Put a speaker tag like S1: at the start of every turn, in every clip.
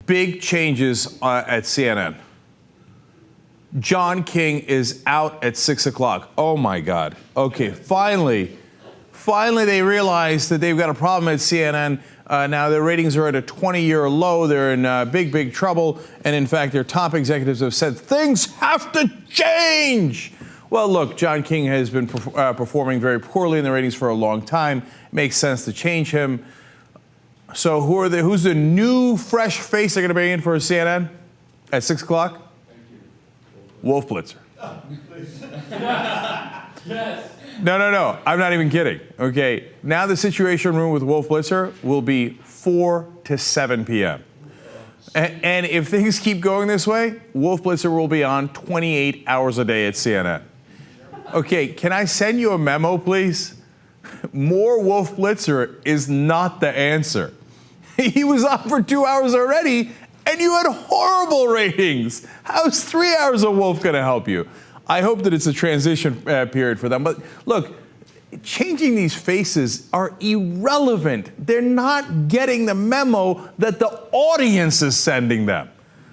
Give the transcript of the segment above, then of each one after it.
S1: Big changes at CNN. John King is out at 6 o'clock. Oh my God. Okay, finally they realize that they've got a problem at CNN. Now their ratings are at a 20-year low. They're in big trouble. And in fact, their top executives have said things have to change. Well, look, John King has been performing very poorly in the ratings for a long time. It makes sense to change him. So who's the new fresh face they're going to bring in for CNN at 6 o'clock?
S2: Thank you.
S1: Wolf Blitzer.
S2: Yes.
S1: No. I'm not even kidding. Okay. Now the Situation Room with Wolf Blitzer will be 4 to 7 p.m. And if things keep going this way, Wolf Blitzer will be on 28 hours a day at CNN. Okay, can I send you a memo, please? More Wolf Blitzer is not the answer. He was on for 2 hours already, and you had horrible ratings. How's 3 hours of Wolf going to help you? I hope that it's a transition period for them. But look, changing these faces are irrelevant. They're not getting the memo that the audience is sending them.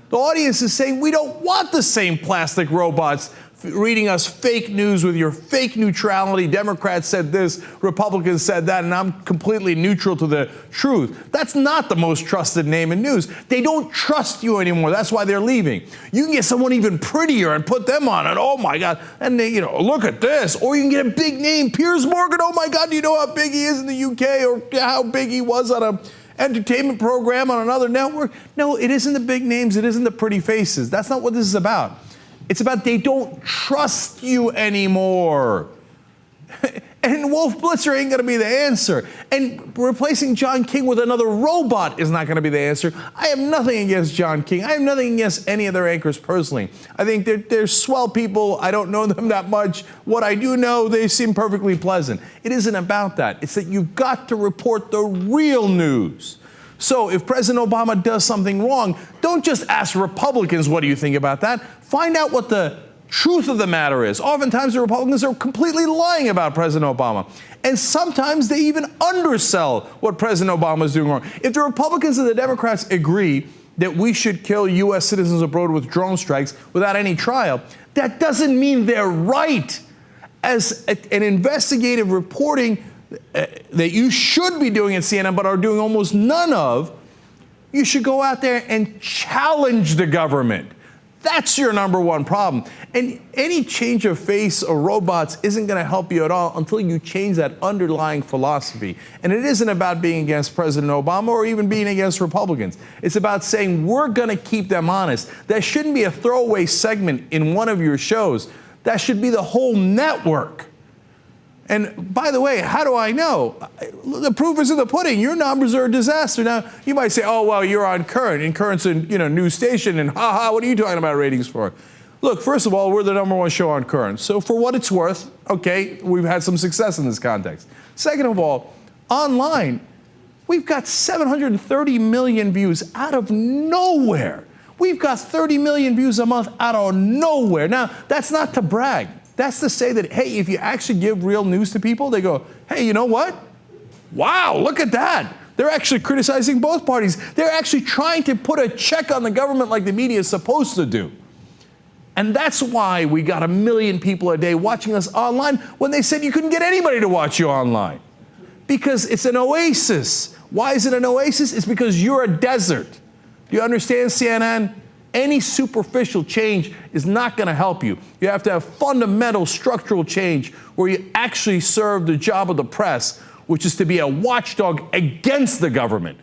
S1: The audience is saying, we don't want the same plastic robots reading us fake news with your fake neutrality. Democrats said this, Republicans said that, and I'm completely neutral to the truth. That's not the most trusted name in news. They don't trust you anymore. That's why they're leaving. You can get someone even prettier and put them on it. Oh my God. And they, look at this. Or you can get a big name, Piers Morgan. Oh my God, do you know how big he is in the UK or how big he was on a entertainment program on another network? No, it isn't the big names. It isn't the pretty faces. That's not what this is about. It's about they don't trust you anymore. And Wolf Blitzer ain't going to be the answer. And replacing John King with another robot is not going to be the answer. I have nothing against John King. I have nothing against any of their anchors personally. I think they're swell people. I don't know them that much. What I do know, they seem perfectly pleasant. It isn't about that. It's that you've got to report the real news. So if President Obama does something wrong, don't just ask Republicans, what do you think about that? Find out what the truth of the matter is. Oftentimes the Republicans are completely lying about President Obama. And sometimes they even undersell what President Obama is doing wrong. If the Republicans and the Democrats agree that we should kill U.S. citizens abroad with drone strikes without any trial, that doesn't mean they're right. As an investigative reporting that you should be doing at CNN but are doing almost none of, you should go out there and challenge the government. That's your number one problem. And any change of face or robots isn't going to help you at all until you change that underlying philosophy. And it isn't about being against President Obama or even being against Republicans. It's about saying we're going to keep them honest. That shouldn't be a throwaway segment in one of your shows. That should be the whole network. And by the way, how do I know? The proof is in the pudding. Your numbers are a disaster. Now, you might say, oh, well, you're on Current, and Current's a news station, and what are you talking about ratings for? Look, first of all, we're the number one show on Current. So for what it's worth, okay, we've had some success in this context. Second of all, online, we've got 730 million views out of nowhere. We've got 30 million views a month out of nowhere. Now, that's not to brag. That's to say that, hey, if you actually give real news to people, they go, hey, you know what? Wow, look at that. They're actually criticizing both parties. They're actually trying to put a check on the government like the media is supposed to do. And that's why we got 1 million people a day watching us online when they said you couldn't get anybody to watch you online. Because it's an oasis. Why is it an oasis? It's because you're a desert. Do you understand, CNN? Any superficial change is not going to help you. You have to have fundamental structural change where you actually serve the job of the press, which is to be a watchdog against the government.